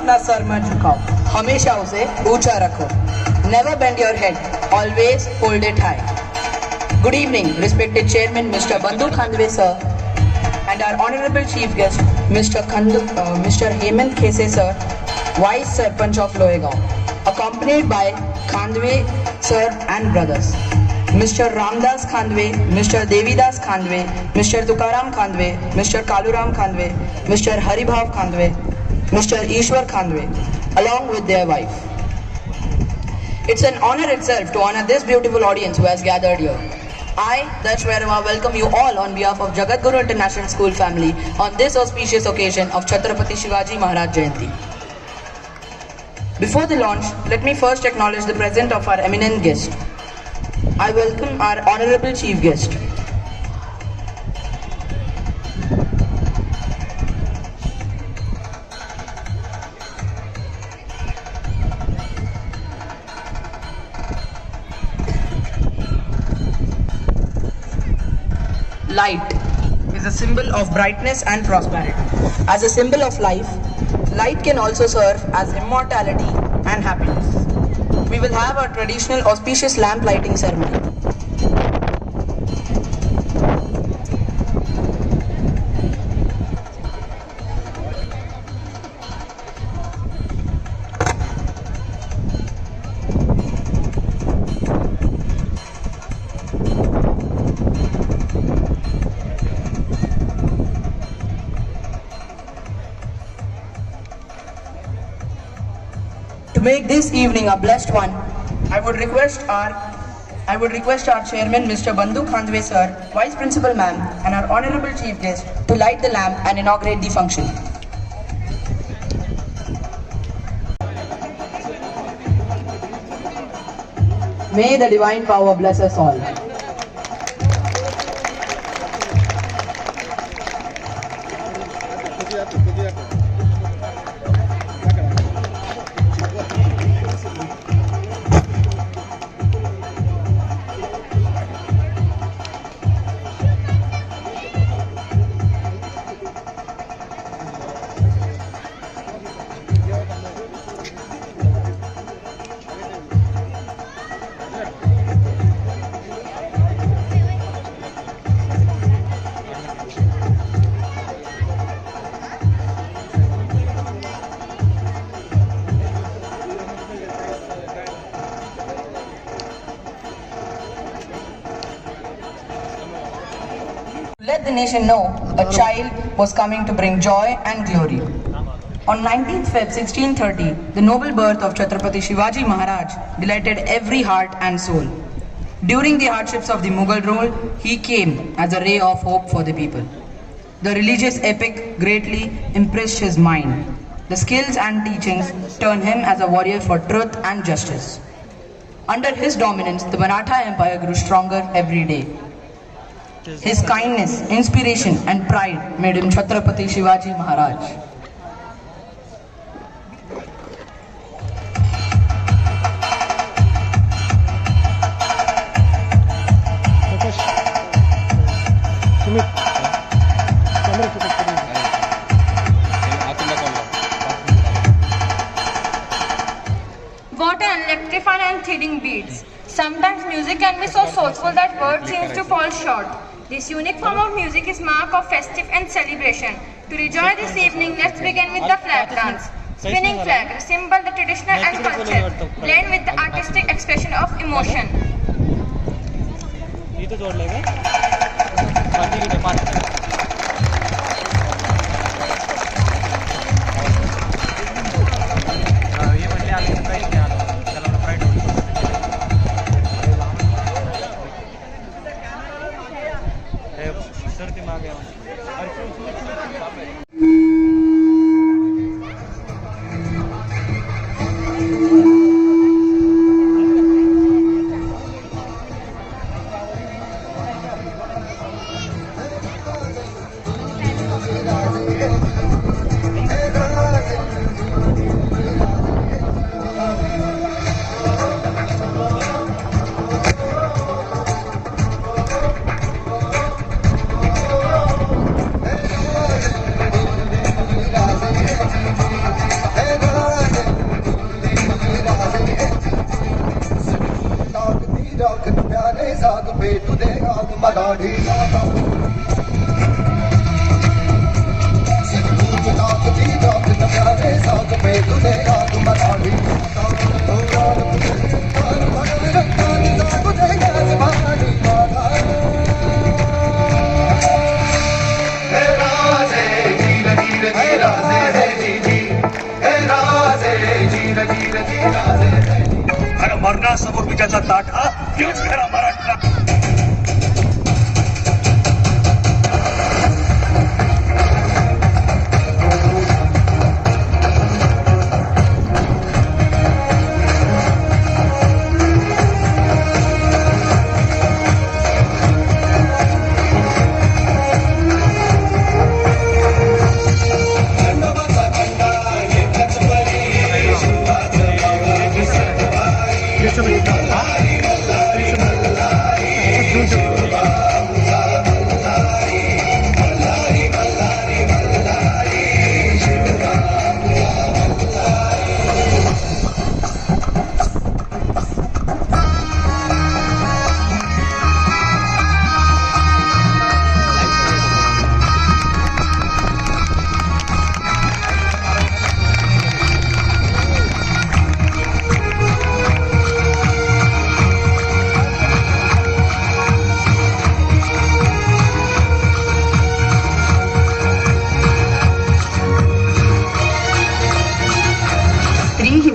अपना sir मत झुकाओ, हमेशा उसे ऊंचा रखो. Never bend your head, always hold it high. Good evening, respected Chairman Mr. Bandhu Khandwe sir, and our honorable chief guest Mr. Hemant Khese sir, Vice Sarpanch of Loegaon, accompanied by Khandwe sir and brothers. Mr. Ramdas Khandwe, Mr. Devidas Khandwe, Mr. Tukaram Khandwe, Mr. Kaluram Khandwe, Mr. Haribhav Khandwe, Mr. Ishwar Khandwe, along with their wife. It's an honor itself to honor this beautiful audience who has gathered here. I, Darsh Vairama, welcome you all on behalf of Jagatguru International School family on this auspicious occasion of Chhatrapati Shivaji Maharaj Jayanti. Before the launch, let me first acknowledge the presence of our eminent guest. I welcome our honorable chief guest. Light is a symbol of brightness and prosperity. As a symbol of life, light can also serve as immortality and happiness. We will have our traditional auspicious lamp lighting ceremony. To make this evening a blessed one, I would request our chairman Mr. Bandhu Khandwe sir, vice principal ma'am, and our honorable chief guest to light the lamp and inaugurate the function. May the divine power bless us all. Let the nation know a child was coming to bring joy and glory. On 19th Feb 1630, the noble birth of Chhatrapati Shivaji Maharaj delighted every heart and soul. During the hardships of the Mughal rule, he came as a ray of hope for the people. The religious epic greatly impressed his mind. The skills and teachings turned him as a warrior for truth and justice. Under his dominance, the Maratha Empire grew stronger every day. His kindness, inspiration and pride made him Chhatrapati Shivaji Maharaj. What an electrifying and thrilling beats. Sometimes music can be so soulful that words seem to fall short. This unique form of music is mark of festive and celebration. To rejoice this evening, let's begin with the flag dance. Spinning flag, a symbol the traditional and culture, blend with the artistic expression of emotion. टाक प्यारे साग पे तुझे आग मराठी माता प्यारे साग पे तुझे आग मराठी अरे मरणासमोर विजयाचा ताट हा त्योच खरा मराठा.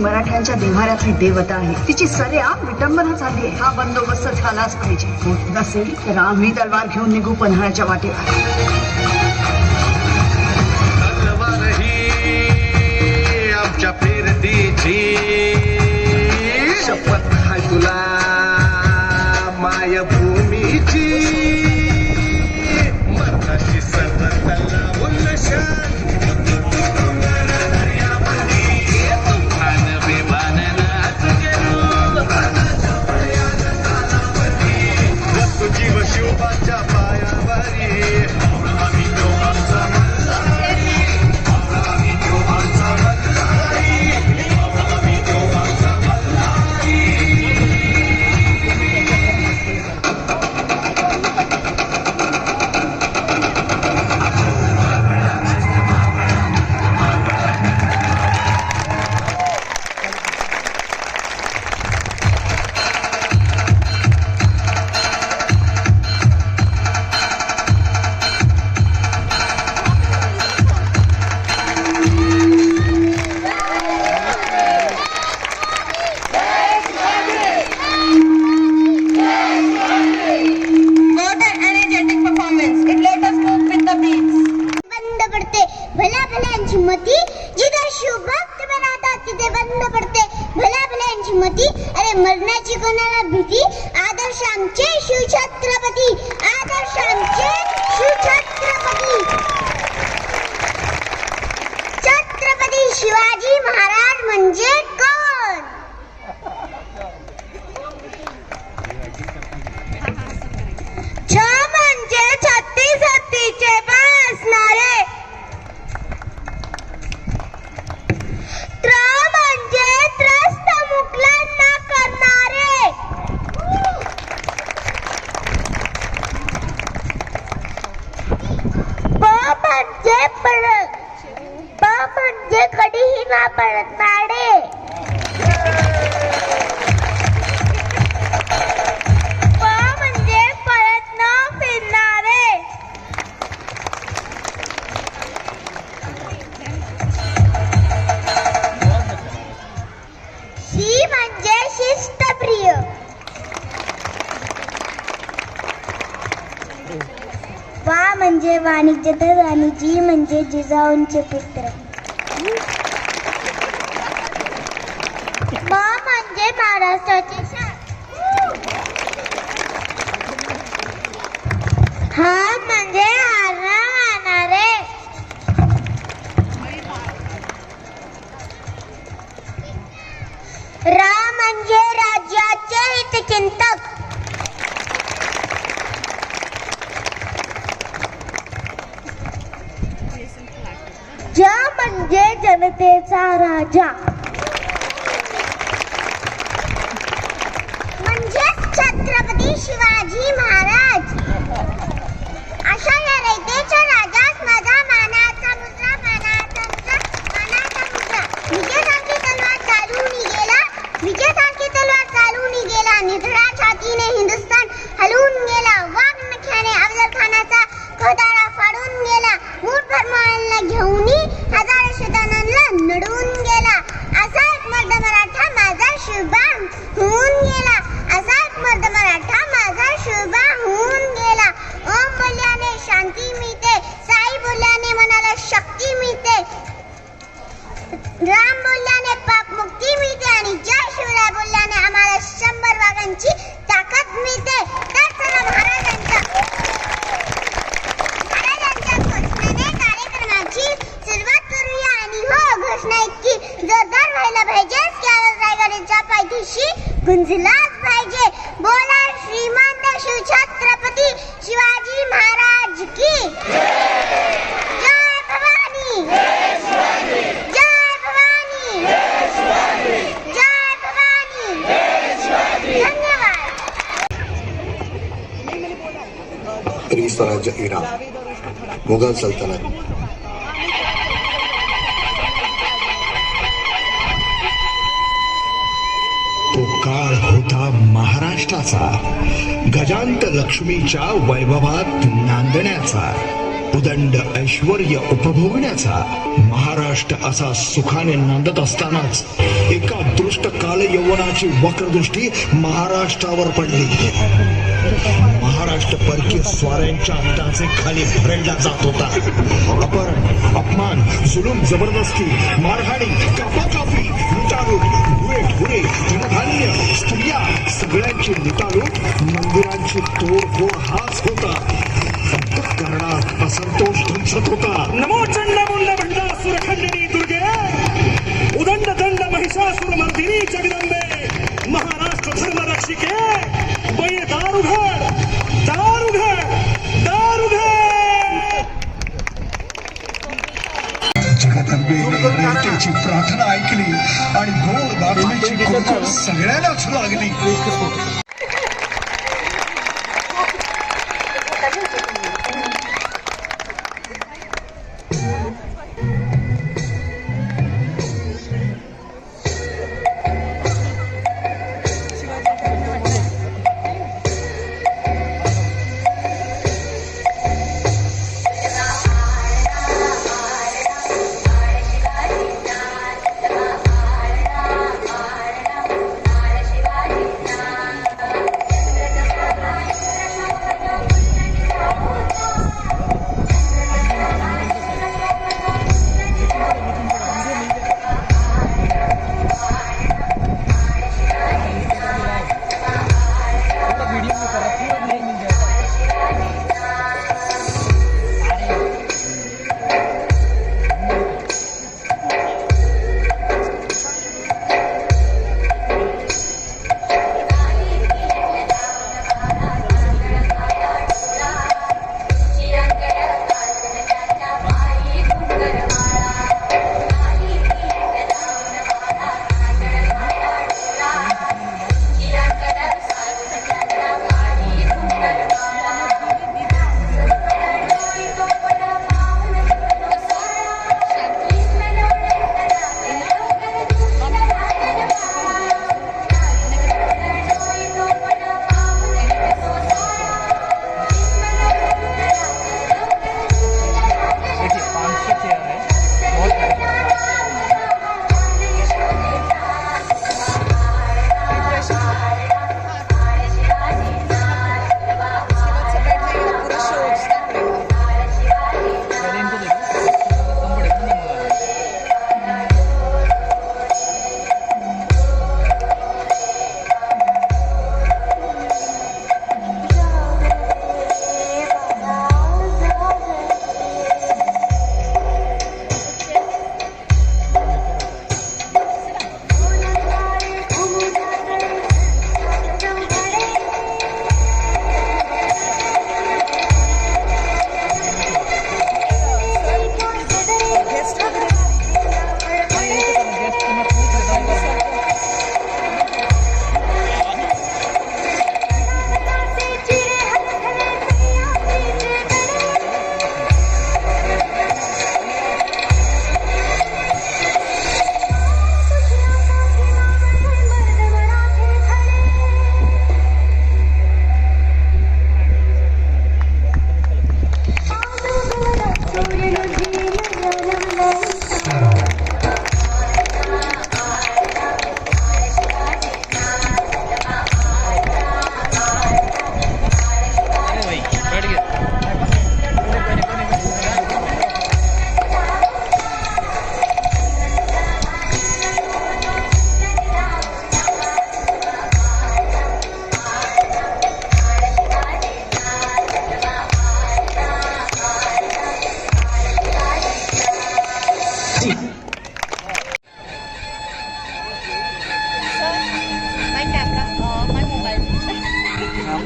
मराठ्यांच्या देव्हाऱ्यातली देवता आहे. तिची सरेआम विटंबना झाली आहे. हा बंदोबस्त झालाच पाहिजे. होत नसेल तर आम्ही तलवार घेऊन निघू पन्हाळ्याच्या वाटेवर. आमच्या फिरतीची शपथ आहे तुला मायभूमीची मरणाची सर्व तला उल्लशन जीव शिवबाच्या पायावरी मरण्याची कोणाला भीती आदर्श आमचे शिवछत्रपती आदर्श आमचे शिवछत्रपती छत्रपती शिवाजी महाराज म्हणजे कोण छ म्हणजे छत्तीस हत्तीचे बाळ असणारे त्र म्हणजे त्रस्त मुकलांना करणारे प म्हणजे कधीही ना पडणारे प म्हणजे परत न फिरणारे शी म्हणजे शिस्तप्रिय वा म्हणजे वाणिज्यधर आणि जी म्हणजे जिजाऊंचे पुत्र म म्हणजे महाराष्ट्राचे शान हा म्हणजे हारणा वाहणारे रा म्हणजे राज्याचे हितचिंतक ज म्हणजे जनतेचा राजा म्हणजे गुंजलाच पाहिजे. बोला श्रीमंत शिवछत्रपती शिवाजी महाराज की जय भवानी, जय भवानी, जय भवानी. धन्यवाद. ग्रीक स्वराज्य इराण, मुघल सल्तनत, तो काळ होता महाराष्ट्राचा, गजांत लक्ष्मीच्या वैभवात नांदण्याचा, उदंड ऐश्वर्य उपभोगण्याचा. महाराष्ट्र असा सुखाने नांदत असतानाच एका दृष्ट काल यौवनाची वक्रदृष्टी महाराष्ट्रावर पडली. महाराष्ट्र परकीय स्वाऱ्यांच्या टाचे खाली भरडला जात होता. अपहरण, अपमान, जुलूम, जबरदस्ती, मारहाणी, कापाकापी, लुटालूट, गुरे, धनधान्य, स्त्रिया, सगळ्यांची लुटालूट, मंदिरांची तोडफोड हाच होता. करणात असंतोष धुमसत होता. नमो चंडमुंड भंडासुर खंडिनी दुर्गे, उदंड दंड महिषासुर मर्दिनी जगदंबे, महाराष्ट्र धर्म रक्षिके, बये दार उघड, दार उघड, दार उघड. जगदंबेने नेत्याची प्रार्थना ऐकली आणि गोड बातमीची कुरकुर सगळ्यांनाच लागली.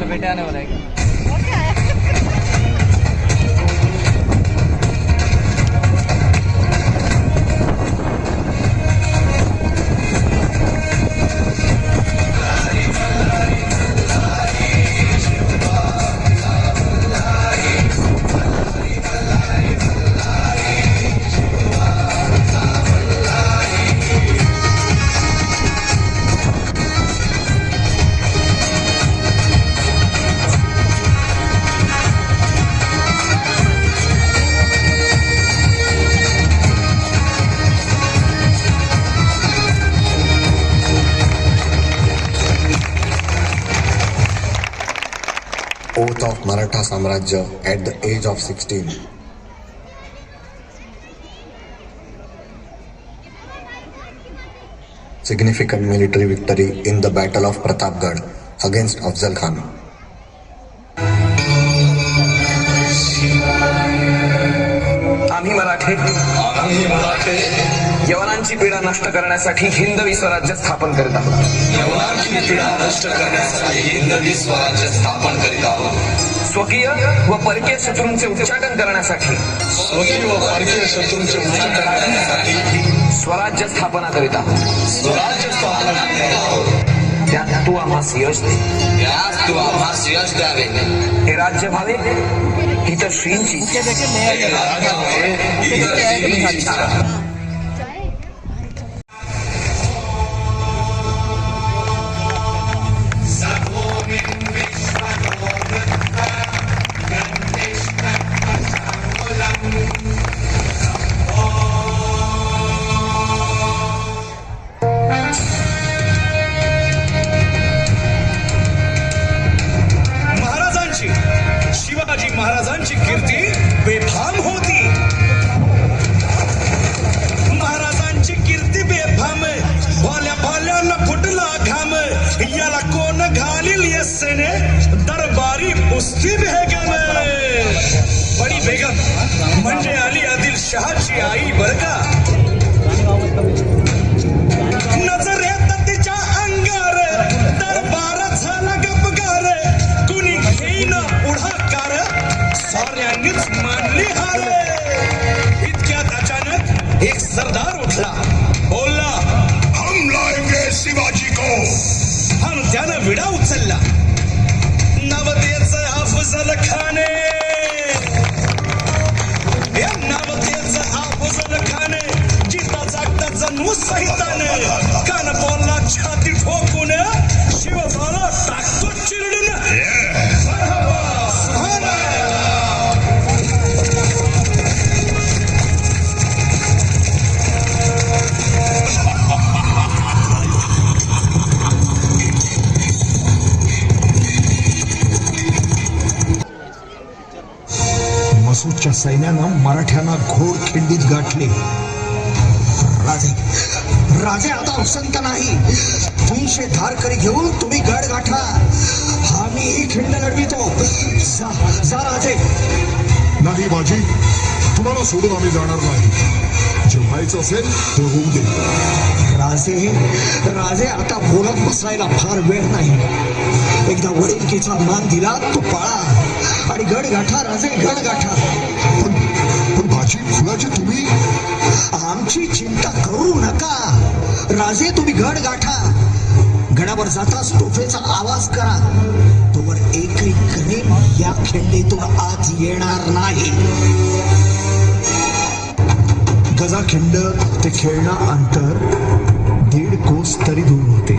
बेटे आने वाला है। Oath of Maratha Samrajya at the age of 16. Significant military victory in the Battle of Pratapgarh against Afzal Khan. आम्ही मराठे यवनांची पीडा नष्ट करण्यासाठी हिंदवी स्वराज्य स्थापन करीत आहोत. स्वकीय व परकीय शत्रूंचे उच्चाटन करण्यासाठी स्वराज्य स्थापना करीत आहोत. त्यात तू आम्हास यश द्यावे. हे राज्य व्हावे ही तर श्रींची शिवाजी महाराजांची कीर्ती बेफाम होती. महाराजांची कीर्ती बेफाम भाल्या भाल्याला फुटला घाम. याला कोण घालील यस्सेने दरबारी कुस्ती बेगम. बडी बेगम म्हणजे अली आदिल शहाची आई बर का. नजरेत तिच्या अंगार दरबार झाला गपगार. कुणी घेईना पुढाकार साऱ्यांनीच मानली हार. इतक्यात अचानक एक सरदार उठला बोलला हम लाएंगे शिवाजी को. आणि त्यानं विडा उचलला. नवतेचं अफजल खाने. या नवतेचं अफजल खाने जिता जागता जणू सहिताने. कान बोलला छाती ठोकून शिवबाला टाकतो चिरडून. मसूदच्या सैन्यानं मराठ्यांना घोर खिंडीत गाठले. राजे आता उसंत नाही. 200 धारकरी घेऊन तुम्ही गड गाठा. आम्ही ही खिंड लढवितो. जा राजे. नाही बाजी, तुम्हाला सोडून आम्ही जाणार नाही. जे व्हायचं असेल ते होऊ दे. राजे आता बोलत बसायला फार वेळ नाही. एकदा वडिलकीचा मान दिला तो पाळा आणि गड गाठा. राजे गड गाठा. पण बाजी फुलाजी तुम्ही. आमची चिंता करू नका. राजे तुम्ही गड गाठा. गडावर जाताच तोफेचा आवाज करा. तोवर एकही करेल या खिंडीतून आत येणार नाही. गजाखिंड ते खेळणा अंतर 1.5 कोस तरी दूर होते.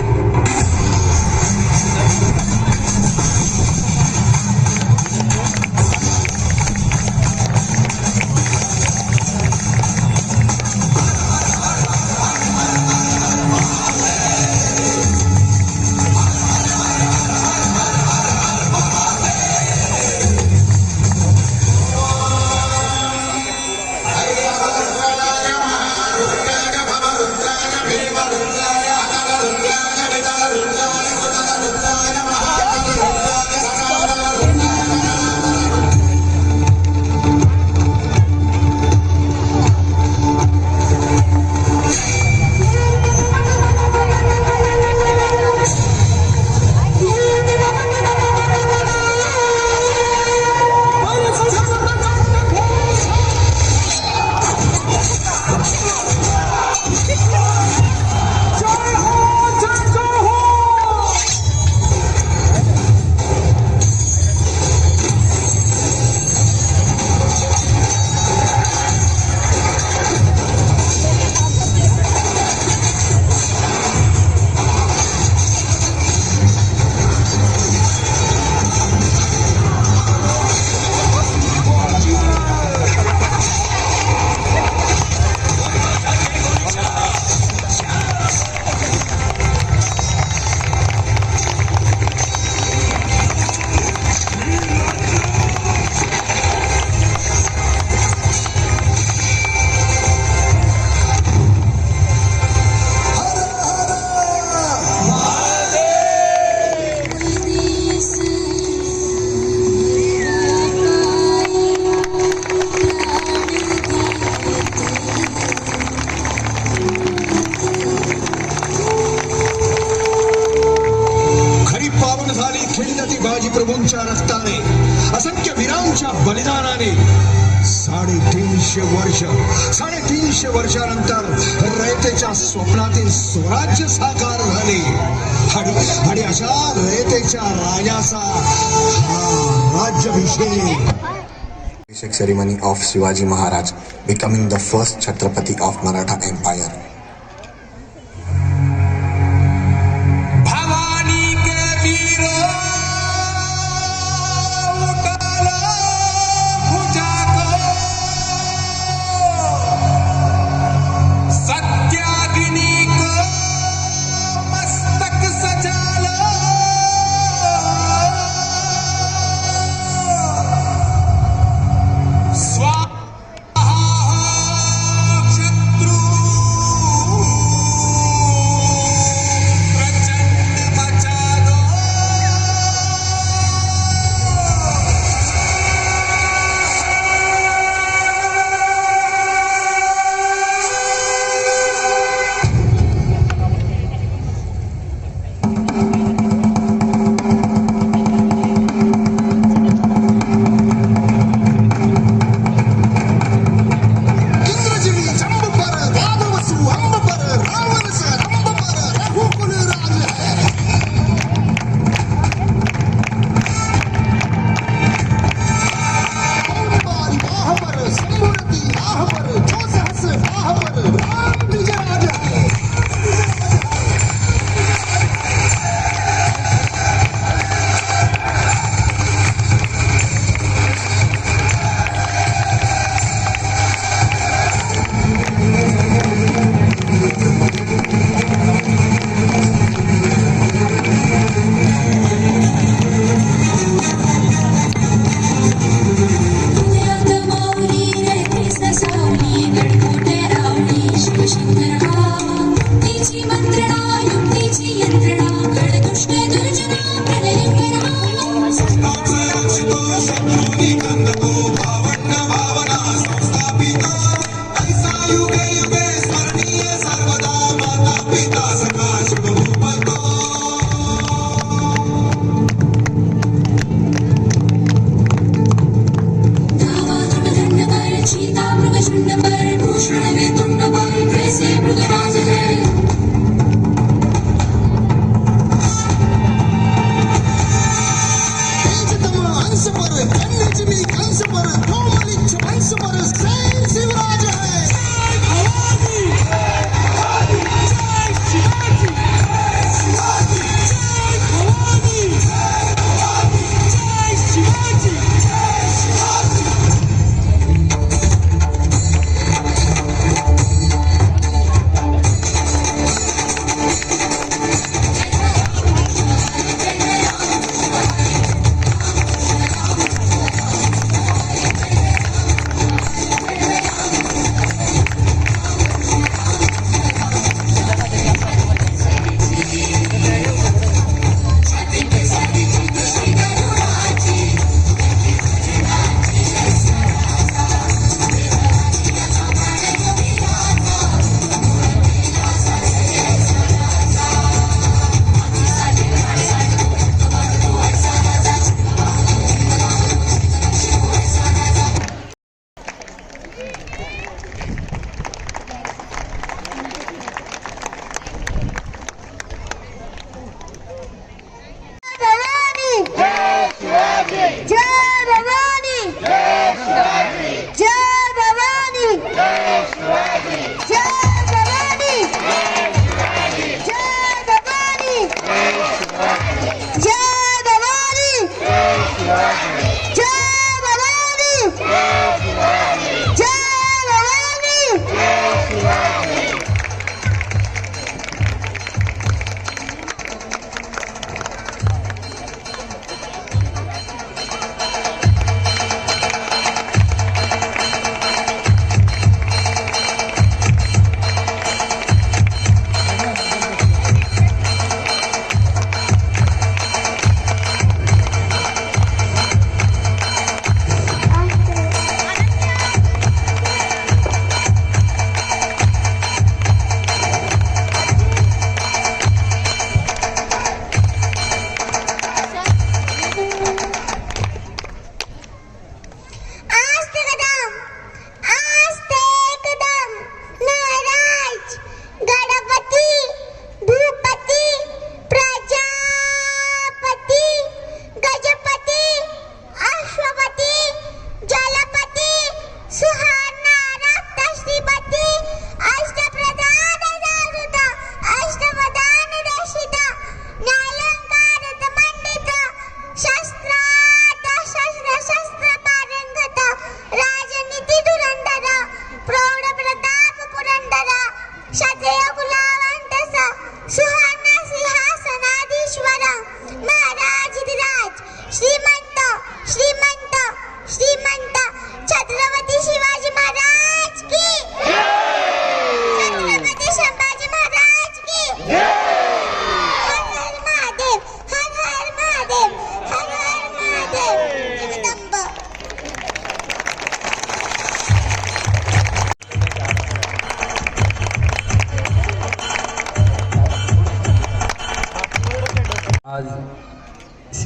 मातेंच्या रक्ताने, असंख्य वीरांच्या बलिदानाने 350 वर्षानंतर रयतेच्या स्वप्नातील स्वराज्य साकार झाले आणि अशा रयतेच्या राजाचा हा राज्याभिषेक. अभिषेक ceremony of Shivaji Maharaj becoming the first Chhatrapati of Maratha empire. Bhavani के वीरो उठालो भुजा को, सत्याग्नि को मस्तक सजालो, स्वाहा शत्रु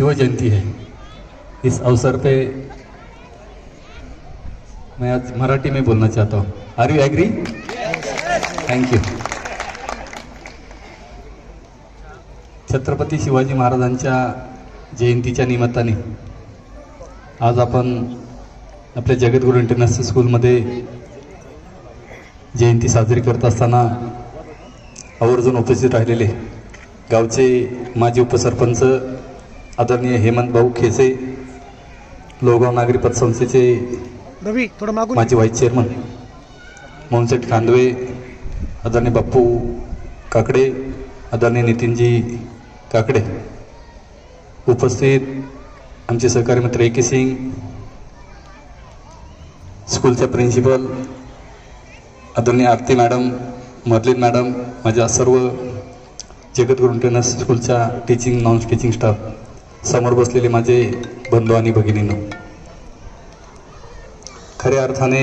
शिव जयंती है। इस अवसर पे मैं आज मराठी में बोलना चाहता हूँ। Are you agree? Thank you. Chhatrapati Shivaji महाराजांच्या जयंतीच्या निमित्ताने आज आपण आपल्या जगद्गुरू इंटरनॅशनल स्कूलमध्ये जयंती साजरी करत असताना आवर्जून उपस्थित राहिलेले गावचे माजी उपसरपंच आदरणीय हेमंत भाऊ खेसे, लोहगाव नागरी पतसंस्थेचे माजी व्हाईस चेअरमन मोहनसेठ खांदवे, आदरणीय बाप्पू काकडे, आदरणीय नितीनजी काकडे, उपस्थित आमचे सहकारी मित्र एके सिंग, स्कूलच्या प्रिन्सिपल आदरणीय आरती मॅडम, मर्लिन मॅडम, माझ्या सर्व जगद्गुरू इंटरनॅशनल स्कूलच्या टीचिंग नॉन टीचिंग स्टाफ, समोर बसलेले माझे बंधू आणि भगिनींनो, खऱ्या अर्थाने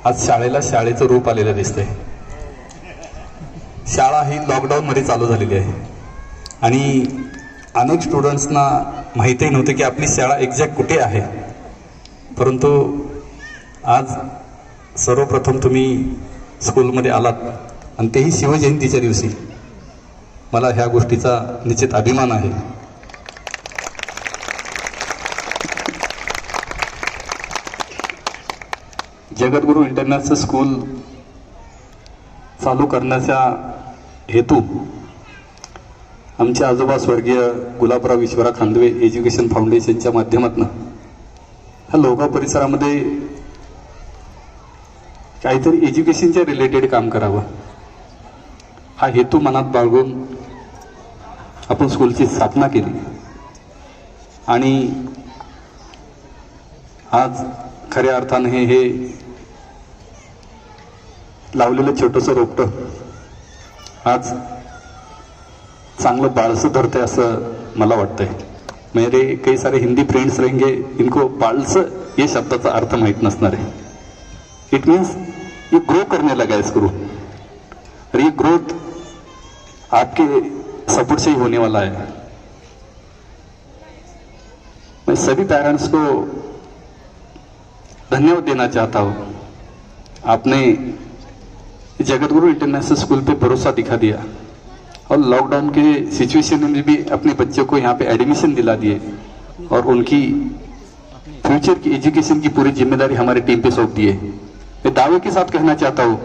आज शाळेचं रूप आलेलं दिसतंय। शाळा ही लॉकडाऊनमध्ये चालू झालेली आहे आणि अनेक स्टुडंट्सना माहीतही नव्हतं की आपली शाळा एक्झॅक्ट कुठे आहे, परंतु आज सर्वप्रथम तुम्ही स्कूलमध्ये आलात आणि तेही शिवजयंतीच्या दिवशी। मला ह्या गोष्टीचा निश्चित अभिमान आहे। जगद्गुरू इंटरनॅशनल स्कूल चालू करण्याचा हेतू आमचे आजोबा स्वर्गीय गुलाबराव ईश्वरा खांदवे एज्युकेशन फाउंडेशनच्या माध्यमातून ह्या लोहगाव परिसरामध्ये काहीतरी एज्युकेशनच्या रिलेटेड काम करावं, हा हेतू मनात बाळगून आपण स्कूलची स्थापना केली आणि आज खऱ्या अर्थाने हे लावलेलं छोटंसं रोपटं आज चांगलं बाळसं धरतंय असं मला वाटतंय। मेरे कई सारे हिंदी फ्रेंड्स रहेंगे, इनको बाळसं ये शब्दाचा अर्थ माहीत नसणार आहे। इट मीन्स ये ग्रो करने लगा है स्कूल और ये ग्रोथ आपके सपोर्ट से ही होने वाला है। मैं सभी पेरेंट्स को धन्यवाद देना चाहता हूँ, आपने जगद्गुरू इंटरनेशनल स्कूल पे भरोसा दिखा दिया और लॉकडाउन के सिचुएशन में भी अपने बच्चों को यहाँ पे एडमिशन दिला दिए और उनकी फ्यूचर की एजुकेशन की पूरी जिम्मेदारी हमारी टीम पे सौंप दिए। मैं दावे के साथ कहना चाहता हूँ,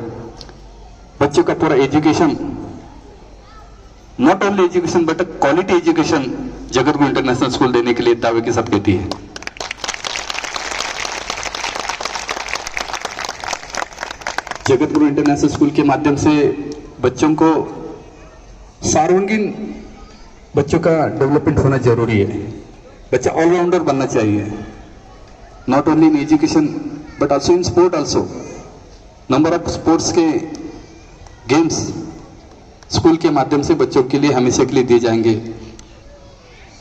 बच्चों का पूरा education, not only education but quality education Jagadguru international school देने के लिए दावे के साथ कहती है। जगद्गुरू इंटरनेशनल स्कूल के माध्यम से बच्चों को सर्वांगीण बच्चों का डेवलपमेंट होना जरूरी है। बच्चा ऑलराउंडर बनना चाहिए, not only in education but also in sport also. Number of sports के गेम्स स्कूल के माध्यम से बच्चों के लिए हमेशा के लिए दिए जाएंगे।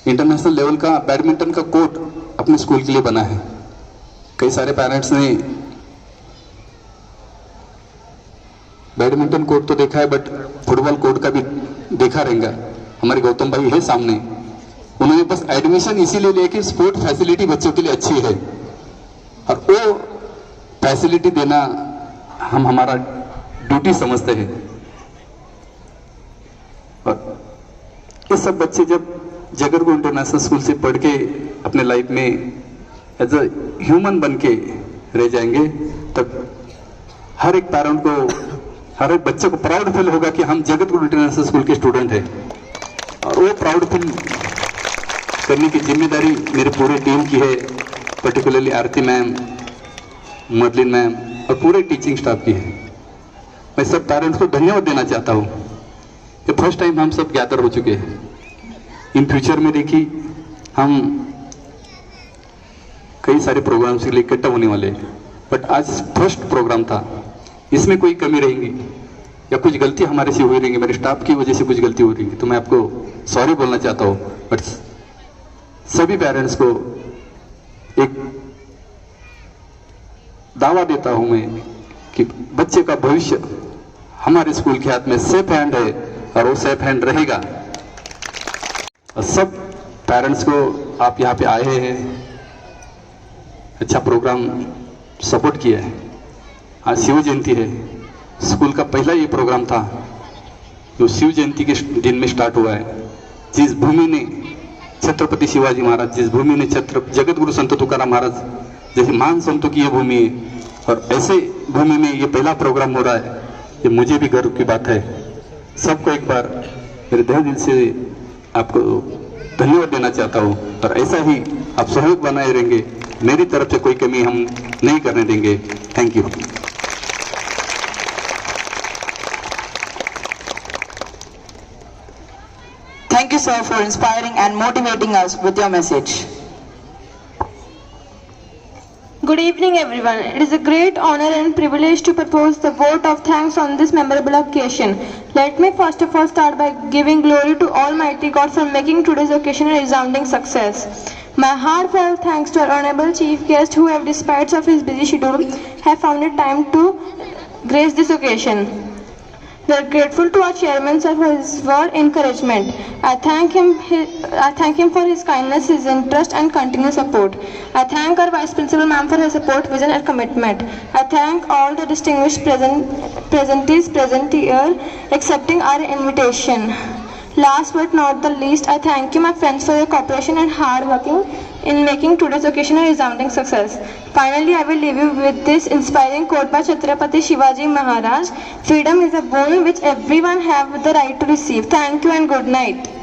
इंटरनेशनल लेवल का बैडमिंटन का कोर्ट अपने स्कूल के लिए बना है। कई सारे पेरेंट्स ने बैडमिंटन कोर्ट तो देखा है बट फुटबॉल कोर्ट का भी देखा रहेगा। हमारे गौतम भाई है सामने, उन्होंने बस एडमिशन इसीलिए लिया कि स्पोर्ट फैसिलिटी बच्चों के लिए अच्छी है और वो फैसिलिटी देना हम हमारा ड्यूटी समझते हैं। और ये सब बच्चे जब जगद्गुरू इंटरनेशनल स्कूल से पढ़ के अपने लाइफ में एज अ ह्यूमन बन के रह जाएंगे, तब हर एक पेरेंट को, हर एक बच्चे को प्राउड फील होगा कि हम जगद्गुरू इंटरनेशनल स्कूल के स्टूडेंट हैं। और वो प्राउड फील करने की जिम्मेदारी मेरे पूरे टीम की है, पर्टिकुलरली आरती मैम, मर्लिन मैम और पूरे टीचिंग स्टाफ की है। मैं सब पेरेंट्स को धन्यवाद देना चाहता हूँ कि फर्स्ट टाइम हम सब गैदर हो चुके हैं। इन फ्यूचर में देखिए हम कई सारे प्रोग्राम्स के लिए इकट्ठा होने वाले हैं, बट आज फर्स्ट प्रोग्राम था, इसमें कोई कमी रहेंगी या कुछ गलती हमारे से हुई रहेंगी, मेरे स्टाफ की वजह से कुछ गलती हो रही है तो मैं आपको सॉरी बोलना चाहता हूँ। बट सभी पेरेंट्स को एक दावा देता हूं मैं कि बच्चे का भविष्य हमारे स्कूल के हाथ में सेफ हैंड है और वो सेफ हैंड रहेगा। और सब पेरेंट्स को आप यहाँ पे आए हैं, अच्छा प्रोग्राम सपोर्ट किया है। आज शिव जयंती है, स्कूल का पहला ये प्रोग्राम था जो शिव जयंती के दिन में स्टार्ट हुआ है। जिस भूमि ने छत्रपति शिवाजी महाराज, जिस भूमि ने जगत गुरु संत तुकाराम महाराज जैसे महान संतों की ये भूमि है, और ऐसे भूमि में ये पहला प्रोग्राम हो रहा है, ये मुझे भी गर्व की बात है। सबको एक बार मेरे तहे दिल से आपको धन्यवाद देना चाहता हूँ, और ऐसा ही आप सहयोग बनाए रहेंगे, मेरी तरफ से कोई कमी हम नहीं करने देंगे। Thank you. Thank you, sir, for inspiring and motivating us with your message. Good evening, everyone. It is a great honor and privilege to propose the vote of thanks on this memorable occasion. Let me first of all start by giving glory to Almighty God for making today's occasion a resounding success. My heartfelt thanks to our honorable chief guest who have, despite of his busy schedule, have found it time to grace this occasion. We are grateful to our chairman sir for his word encouragement. I thank him for his kindness, his interest and continued support. I thank our vice principal ma'am for her support, vision and commitment. I thank all the distinguished presentees present here accepting our invitation. Last but not the least, I thank you my friends for your cooperation and hard working in making today's occasion a resounding success. Finally, I will leave you with this inspiring quote by Chhatrapati Shivaji Maharaj: "Freedom is a boon which everyone have the right to receive." Thank you and good night.